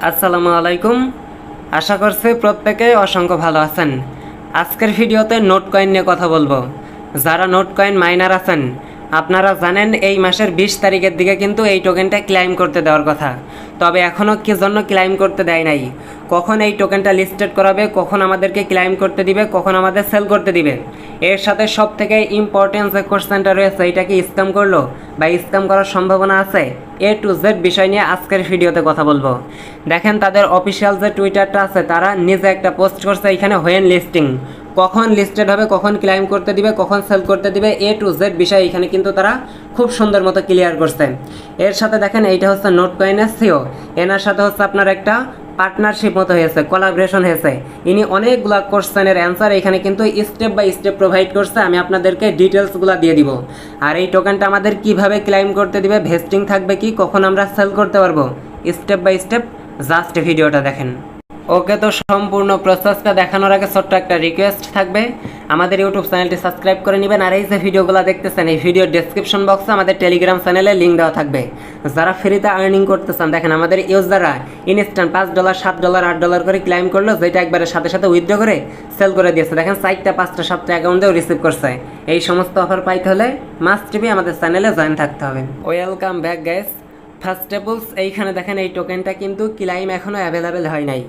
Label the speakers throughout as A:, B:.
A: আসসালামু আলাইকুম। আশা করছি প্রত্যেকে অসংখ্য ভালো আছেন। আজকের ভিডিওতে নোট কয়েন নিয়ে কথা বলবো। যারা নোট কয়েন মাইনার আছেন, আপনারা জানেন এই মাসের 20 তারিখের দিকে কিন্তু এই টোকেনটা ক্লাইম করতে দেওয়ার কথা, তবে এখনও কি জন্য ক্লাইম করতে দেয় নাই। কখন এই টোকেনটা লিস্টেড করাবে, কখন আমাদেরকে ক্লাইম করতে দিবে, কখন আমাদের সেল করতে দিবে। এর সাথে সব থেকে ইম্পর্টেন্ট যে কোশ্চেনটা রয়েছে, এটা কি স্ক্যাম করলো বা স্ক্যাম করার সম্ভাবনা আছে, A to Z বিষয় নিয়ে আজকের ভিডিওতে কথা বলবো। দেখেন, তাদের অফিসিয়াল যে টুইটারটা আছে, তারা নিজে একটা পোস্ট করছে এখানে হোয়েন লিস্টিং, কখন লিস্টেড হবে, কখন ক্লাইম করতে দিবে, কখন সেল করতে দিবে, A to Z বিষয় এখানে কিন্তু তারা খুব সুন্দর মতো ক্লিয়ার করছে। এর সাথে দেখেন, এইটা হচ্ছে নোট কয়েনের সিও, এনার সাথে হচ্ছে আপনার একটা পার্টনারশিপ মতো হয়েছে, কোলাবরেশন হয়েছে। ইনি অনেকগুলো কোশ্চেনের অ্যান্সার এখানে কিন্তু স্টেপ বাই স্টেপ প্রোভাইড করছে। আমি আপনাদেরকে ডিটেলসগুলো দিয়ে দিব। আর এই টোকেনটা আমাদের কিভাবে ক্লাইম করতে দিবে, ভেস্টিং থাকবে কি, কখন আমরা সেল করতে পারবো, স্টেপ বাই স্টেপ জাস্ট ভিডিওটা দেখেন। ওকে, তো সম্পূর্ণ প্রসেসটা দেখানোর আগে ছোট্ট একটা রিকোয়েস্ট থাকবে, আমাদের ইউটিউব চ্যানেলটি সাবস্ক্রাইব করে নেবেন। আর এই যে ভিডিওগুলো দেখতেছেন, এই ভিডিওর ডেসক্রিপশন বক্সে আমাদের টেলিগ্রাম চ্যানেলে লিঙ্ক দেওয়া থাকবে। যারা ফ্রিতে আর্নিং করতে চান, দেখেন আমাদের ইউজাররা ইনস্ট্যান্ট $5, $7, $8 করে ক্লাইম করলো, যেটা একবারে সাথে সাথে উইথড্র করে সেল করে দিয়েছে। দেখেন 4টা 5টা 7টা অ্যাকাউন্টেও রিসিভ করছে। এই সমস্ত অফার পাইতে হলে মাস্ট বি আমাদের চ্যানেলে জয়েন থাকতে হবে। Welcome back guys. ফার্স্টেবলস, এইখানে দেখেন এই টোকেনটা কিন্তু ক্লাইম এখনও অ্যাভেলেবেল হয় নাই।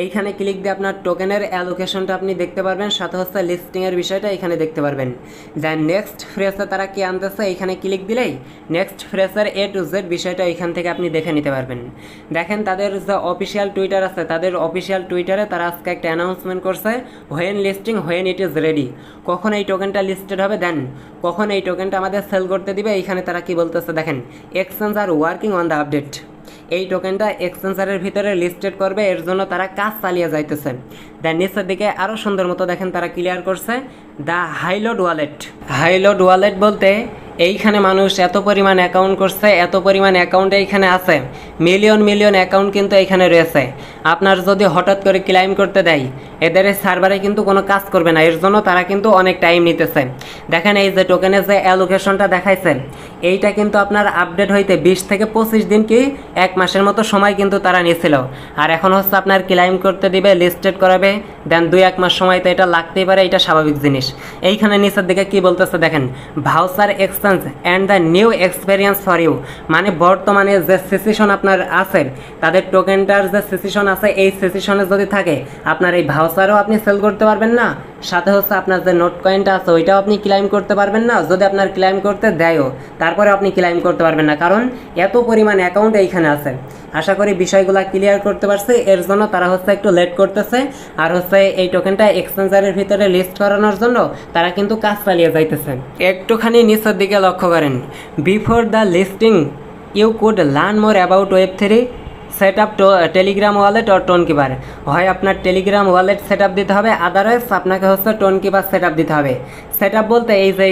A: এইখানে ক্লিক দিয়ে আপনার টোকেনের অ্যালোকেশনটা আপনি দেখতে পারবেন, সাথে হচ্ছে লিস্টিংয়ের বিষয়টা এখানে দেখতে পারবেন। দেন নেক্সট ফ্রেসে তারা কি আনতেছে, এইখানে ক্লিক দিলেই নেক্সট ফ্রেসের A to Z বিষয়টা এখান থেকে আপনি দেখে নিতে পারবেন। দেখেন তাদের যে অফিসিয়াল টুইটার আছে, তাদের অফিসিয়াল টুইটারে তারা আজকে একটা অ্যানাউন্সমেন্ট করছে, when listing, when it is ready, কখন এই টোকেনটা লিস্টেড হবে, দেন কখন এই টোকেনটা আমাদের সেল করতে দিবে। এইখানে তারা কি বলতেছে দেখেন, exchange are working on the update. এই টোকেনটা এক্সচেঞ্জারের ভিতরে লিস্টেড করবে, এর জন্য তারা কাজ চালিয়ে যাইতেছে। দেন নিচের দিকে আরও সুন্দর মতো দেখেন তারা ক্লিয়ার করছে, দ্য হাইলোড ওয়ালেট। হাইলোড ওয়ালেট বলতে এইখানে মানুষ এত পরিমাণ অ্যাকাউন্ট করছে, এত পরিমাণ অ্যাকাউন্ট এইখানে আছে, মিলিয়ন মিলিয়ন অ্যাকাউন্ট কিন্তু এইখানে রয়েছে। আপনার যদি হঠাৎ করে ক্লাইম করতে দেয়, এদের সার্ভারে কিন্তু কোনো কাজ করবে না, এর জন্য তারা কিন্তু অনেক টাইম নিতেছে। দেখেন এই যে টোকেনের যে অ্যালোকেশনটা দেখাইছে, এইটা কিন্তু আপনার আপডেট হইতে 20 থেকে 25 দিন কি 1 মাসের মতো সময় কিন্তু তারা নিয়েছিল। আর এখন হচ্ছে আপনার ক্লাইম করতে দিবে, লিস্টেড করাবে, দেন 2-1 মাস সময় তো এটা লাগতেই পারে, এটা স্বাভাবিক জিনিস। এইখানে নিচের দিকে কি বলতেছে দেখেন, voucher exchange and the new experience for you, মানে বর্তমানে যে সিচুয়েশন আপনার আছে, তাদের টোকেনটার যে সিচুয়েশন আছে, এই সিচুয়েশনে যদি থাকে, আপনার এই ভাউচারও আপনি সেল করতে পারবেন না, সাথে হচ্ছে আপনার যে নোট কয়েনটা আছে ওইটাও আপনি ক্লাইম করতে পারবেন না। যদি আপনার ক্লাইম করতে দেয়ও, তারপরে আপনি ক্লাইম করতে পারবেন না, কারণ এত পরিমাণ অ্যাকাউন্ট এইখানে আছে। আশা করি বিষয়গুলো ক্লিয়ার করতে পারছি, এর জন্য তারা হচ্ছে একটু লেট করতেছে। আর হচ্ছে এই টোকেনটা এক্সচেঞ্জারের ভিতরে লিস্ট করানোর জন্য তারা কিন্তু কাজ চালিয়ে যাইতেছে। একটুখানি নিচের দিকে লক্ষ্য করেন, before the listing you could learn more about Web3 set up Telegram wallet or Tonkeeper. হয় আপনার টেলিগ্রাম ওয়ালেট সেট আপ দিতে হবে, আদারওয়াইজ আপনাকে হচ্ছে টোন কিপার সেট আপ দিতে হবে। সেট আপ বলতে এই যে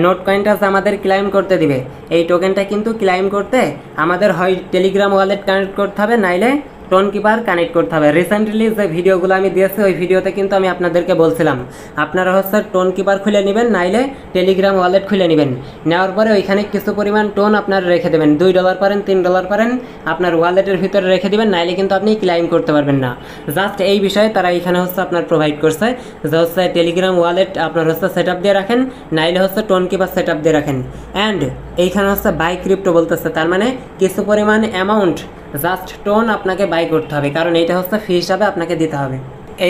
A: নোট কয়েনটা যে আমাদের ক্লাইম করতে দিবে, এই টোকেনটা কিন্তু ক্লাইম করতে আমাদের হয় টেলিগ্রাম ওয়ালেট কানেক্ট করতে হবে, নাইলে টোন কিপার কানেক্ট করতে হবে। রিসেন্টলি যে ভিডিওগুলো আমি দিয়েছি, ওই ভিডিওতে কিন্তু আমি আপনাদেরকে বলছিলাম আপনারা হচ্ছে টোন কিপার খুলে নেবেন, নাইলে টেলিগ্রাম ওয়ালেট খুলে নেবেন। নেওয়ার পরে ওইখানে কিছু পরিমাণ টোন আপনারা রেখে দেবেন, $2 পারেন, $3 পারেন, আপনার ওয়ালেটের ভিতরে রেখে দেবেন, নাইলে কিন্তু আপনি ক্লাইম করতে পারবেন না। জাস্ট এই বিষয়ে তারা এখানে হচ্ছে আপনার প্রোভাইড করছে যে হচ্ছে টেলিগ্রাম ওয়ালেট আপনার হচ্ছে সেট আপ দিয়ে রাখেন, নাইলে হচ্ছে টোন কিপার সেট আপ দিয়ে রাখেন। অ্যান্ড এইখানে হচ্ছে বাই ক্রিপ্টো বলতেছে, তার মানে কিছু পরিমাণ অ্যামাউন্ট জাস্ট টোন আপনাকে বাই করতে হবে, কারণ এইটা হচ্ছে ফি হিসাবে আপনাকে দিতে হবে।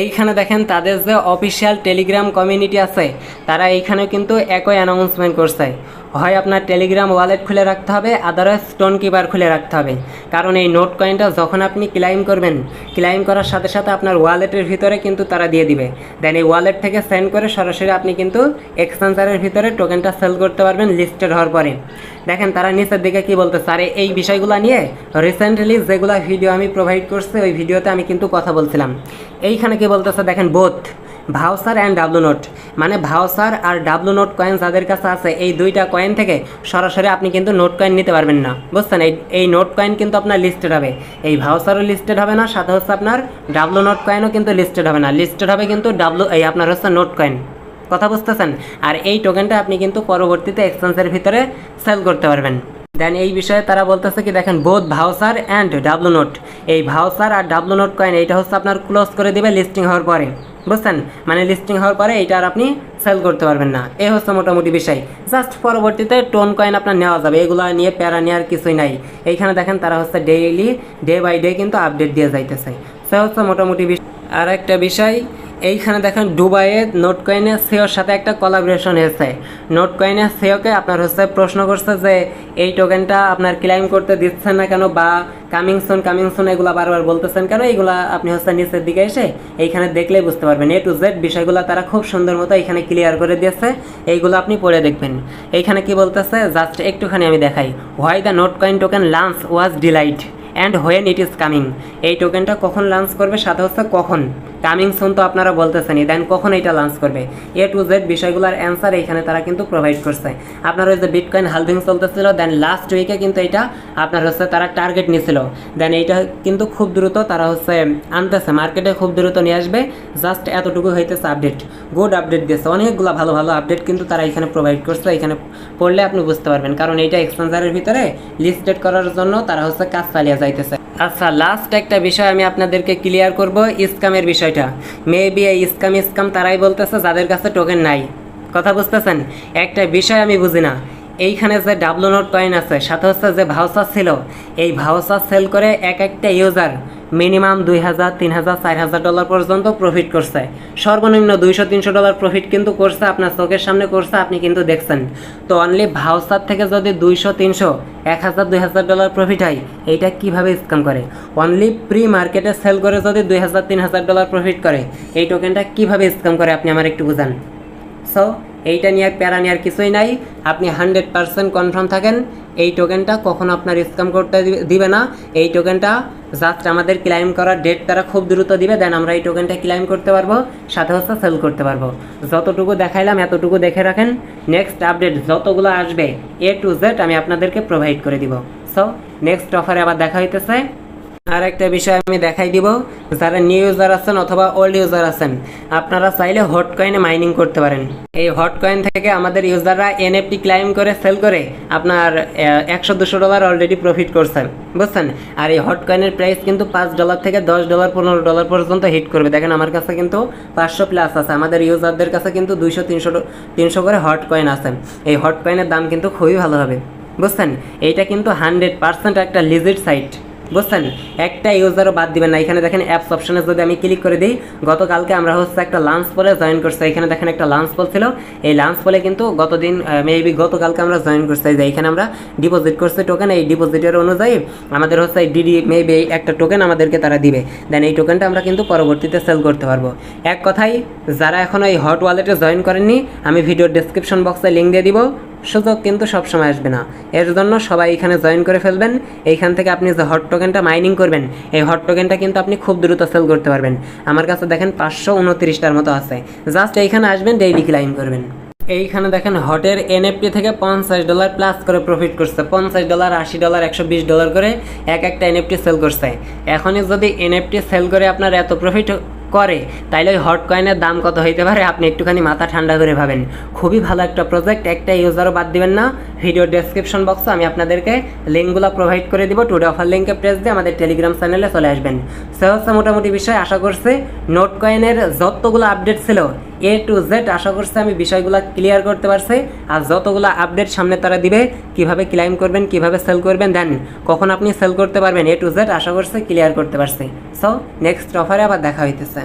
A: এইখানে দেখেন তাদের যে অফিসিয়াল টেলিগ্রাম কমিউনিটি আছে, তারা এইখানেও কিন্তু একই অ্যানাউন্সমেন্ট করছে, হয় আপনার টেলিগ্রাম ওয়ালেট খুলে রাখতে হবে, আদারওয়াইজ টোন কিপার খুলে রাখতে হবে। কারণ এই নোট কয়েনটা যখন আপনি ক্লাইম করবেন, ক্লাইম করার সাথে সাথে আপনার ওয়ালেটের ভিতরে কিন্তু তারা দিয়ে দিবে। দেন এই ওয়ালেট থেকে সেন্ড করে সরাসরি আপনি কিন্তু এক্সচেঞ্জারের ভিতরে টোকেনটা সেল করতে পারবেন লিস্টেড হওয়ার পরে। দেখেন তারা নিচের দিকে কি বলতেছে, আর এই বিষয়গুলো নিয়ে রিসেন্টলি যেগুলো ভিডিও আমি প্রোভাইড করছি, ওই ভিডিওতে আমি কিন্তু কথা বলছিলাম। এইখানে কি বলতেছে দেখেন, both voucher and W note, মানে ভাউচার আর ডাব্লু নোট কয়েন যাদের কাছে আছে, এই দুইটা কয়েন থেকে সরাসরি আপনি কিন্তু নোট কয়েন নিতে পারবেন না, বুঝছেন। এই নোট কয়েন কিন্তু আপনার লিস্টেড হবে, এই ভাউচারও লিস্টেড হবে না, সাথে হচ্ছে আপনার ডাব্লু নোট কয়েনও কিন্তু লিস্টেড হবে না, লিস্টেড হবে কিন্তু এই আপনার হচ্ছে নোট কয়েন। কথা বুঝতেছেন? আর এই টোকেনটা আপনি কিন্তু পরবর্তীতে এক্সচেঞ্জের ভিতরে সেল করতে পারবেন। দেন এই বিষয়ে তারা বলতেছে কি দেখেন both voucher and W note, এই ভাউচার আর ডাব্লু নোট কয়েন এইটা হচ্ছে আপনার ক্লোজ করে দিবে লিস্টিং হওয়ার পরে, বুঝছেন, মানে লিস্টিং হওয়ার পরে এইটা আর আপনি সেল করতে পারবেন না। এই হচ্ছে মোটামুটি বিষয়। জাস্ট পরবর্তীতে টোন কয়েন আপনার নেওয়া যাবে, এগুলো নিয়ে প্যারা নেওয়ার কিছুই নাই। এইখানে দেখেন তারা হচ্ছে ডেইলি ডে বাই ডে কিন্তু আপডেট দিয়ে যাইতেছে, সে হচ্ছে মোটামুটি বিষয়। আর একটা বিষয়, এইখানে দেখেন দুবাইয়ে নোট কয়েনের সিওর সাথে একটা কোলাবোরেশন হয়েছে। নোট কয়েনের সিওকে আপনার হচ্ছে প্রশ্ন করছে যে এই টোকেনটা আপনার ক্লাইম করতে দিচ্ছেন না কেন, বা কামিং সুন এগুলো বারবার বলতেছেন কেন, এইগুলা আপনি হচ্ছে নিচের দিকে এসে এইখানে দেখলেই বুঝতে পারবেন। এ টু জেড বিষয়গুলো তারা খুব সুন্দর মতো এখানে ক্লিয়ার করে দিয়েছে, এইগুলো আপনি পড়ে দেখবেন। এইখানে কি বলতেছে জাস্ট একটুখানি আমি দেখাই। Why the Notcoin token launch was delayed and when it is coming, এই টোকেনটা কখন লঞ্চ করবে, সাথে হচ্ছে কখন, কামিং সুন তো আপনারা বলতেছেনই, দেন কখন এটা লঞ্চ করবে, এ টু জেড বিষয়গুলোর অ্যান্সার এইখানে তারা কিন্তু প্রোভাইড করছে। আপনার ওই যে বিটকয়েন হালভিং চলতেছিল, দেন লাস্ট উইকে কিন্তু এটা আপনার হচ্ছে তারা টার্গেট নিয়েছিল, দেন এইটা কিন্তু খুব দ্রুত তারা হচ্ছে আনতেছে মার্কেটে, খুব দ্রুত নিয়ে আসবে। জাস্ট এতটুকু হইতেছে আপডেট, গুড আপডেট দিয়েছে, অনেকগুলো ভালো ভালো আপডেট কিন্তু তারা এখানে প্রোভাইড করছে। এখানে পড়লে আপনি বুঝতে পারবেন, কারণ এইটা এক্সচেঞ্জারের ভিতরে লিস্টেড করার জন্য তারা হচ্ছে কাজ চালিয়ে যাইতেছে। আচ্ছা, লাস্ট একটা বিষয় আমি আপনাদেরকে ক্লিয়ার করব, স্ক্যামের বিষয়টা। মেবি এই স্ক্যাম তারাই বলতেছে যাদের কাছে টোকেন নাই, কথা বুঝতেছেন। একটা বিষয় আমি বুঝি না, এইখানে যে ডাব্লু নোট কয়েন আছে, সাথে হচ্ছে যে ভাউচার ছিল, এই ভাউচার সেল করে এক একটা ইউজার মিনিমাম $2,000, $3,000, $4,000 পর্যন্ত প্রফিট করছে। সর্বনিম্ন $200-300 প্রফিট কিন্তু করছে, আপনার চোখের সামনে করছে, আপনি কিন্তু দেখছেন। তো অনলি ভাউচার থেকে যদি $200-300, $1,000-2,000 প্রফিট হয়, এইটা কিভাবে স্ক্যাম করে? অনলি প্রি মার্কেটে সেল করে যদি $2,000-3,000 প্রফিট করে, এই টোকেনটা কিভাবে স্ক্যাম করে আপনি আমার একটু বুঝান। সো এইটা নিয়ে প্যারা নেওয়ার কিছুই নাই, আপনি 100% কনফার্ম থাকেন এই টোকেনটা কখনো আপনার স্ক্যাম করতে দিবে না। এই টোকেনটা জাস্ট আমাদের ক্লাইম করার ডেট তারা খুব দ্রুত দিবে, দেন আমরা এই টোকেনটা ক্লাইম করতে পারবো, সাথে হচ্ছে সেল করতে পারবো। যতটুকু দেখাইলাম এতটুকু দেখে রাখেন, নেক্সট আপডেট যতগুলো আসবে এ টু জেড আমি আপনাদেরকে প্রোভাইড করে দিব। সো নেক্সট অফারে আবার দেখা হইতেছে। আর একটা বিষয় আমি দেখাই দিব, যারা নিউ ইউজার আছেন অথবা ওল্ড ইউজার আছেন, আপনারা চাইলে হট কয়েনে মাইনিং করতে পারেন। এই হট কয়েন থেকে আমাদের ইউজাররা এনএফটি ক্লাইম করে সেল করে আপনার $100-200 অলরেডি প্রফিট করছেন, বুঝছেন। আর এই হট কয়েনের প্রাইস কিন্তু $5 থেকে $10, $15 পর্যন্ত হিট করবে। দেখেন আমার কাছে কিন্তু 500+ আছে, আমাদের ইউজারদের কাছে কিন্তু 200-300 করে হট কয়েন আছে। এই হট কয়েনের দাম কিন্তু খুবই ভালো হবে, বুঝছেন। এইটা কিন্তু 100% একটা লিজিট সাইট, বুঝছেন। একটা ইউজারও বাদ দিবেন না। এখানে দেখেন অ্যাপস অপশনে যদি আমি ক্লিক করে দিই, গতকালকে আমরা হচ্ছে একটা লাঞ্চ পলে জয়েন করছি। এখানে দেখেন একটা লাঞ্চ পল ছিল, এই লাঞ্চ পলে কিন্তু গতকালকে আমরা জয়েন করছি। যে এখানে আমরা ডিপোজিট করছি টোকেন, এই ডিপোজিটের অনুযায়ী আমাদের হচ্ছে ডিডি মেবি একটা টোকেন আমাদেরকে তারা দিবে, দেন এই টোকেনটা আমরা কিন্তু পরবর্তীতে সেল করতে পারবো। এক কথায় যারা এখনও এই হট ওয়ালেটে জয়েন করেননি, আমি ভিডিওর ডেসক্রিপশন বক্সে লিঙ্ক দিয়ে দিব। সুযোগ কিন্তু সবসময় আসবে না, এর জন্য সবাই এখানে জয়েন করে ফেলবেন। এইখান থেকে আপনি যে হট টোকেনটা মাইনিং করবেন, এই হট টোকেনটা কিন্তু আপনি খুব দ্রুত সেল করতে পারবেন। আমার কাছে দেখেন 529টার মতো আছে, জাস্ট এইখানে আসবেন, ডেইলি ক্লাইম করবেন। এইখানে দেখেন হটের এনএফটি থেকে $50 প্লাস করে প্রফিট করছে, $50, $80, $120 করে এক একটা এনএফটি সেল করছে। এখনই যদি এনএফটি সেল করে আপনার এত প্রফিট করে, তাইলে ওই হট কয়েনের দাম কত হইতে পারে আপনি একটুখানি মাথা ঠান্ডা করে ভাবেন। খুবই ভালো একটা প্রজেক্ট, একটা ইউজারও বাদ দিবেন না। ভিডিও ডেসক্রিপশন বক্সে আমি আপনাদেরকে লিঙ্কগুলো প্রোভাইড করে দিব, টুডে অফার লিঙ্কে প্রেস দিয়ে আমাদের টেলিগ্রাম চ্যানেলে চলে আসবেন। সে হচ্ছে মোটামুটি বিষয়। আশা করছি নোট কয়েনের যতগুলো আপডেট ছিল এ টু জেড আশা করছি আমি বিষয়গুলো ক্লিয়ার করতে পারছি। আর যতগুলো আপডেট সামনে তারা দিবে, কিভাবে ক্লাইম করবেন, কিভাবে সেল করবেন, দেন কখন আপনি সেল করতে পারবেন, এ টু জেড আশা করছি ক্লিয়ার করতে পারছি। সো নেক্সট অফারে আবার দেখা হইতেছে।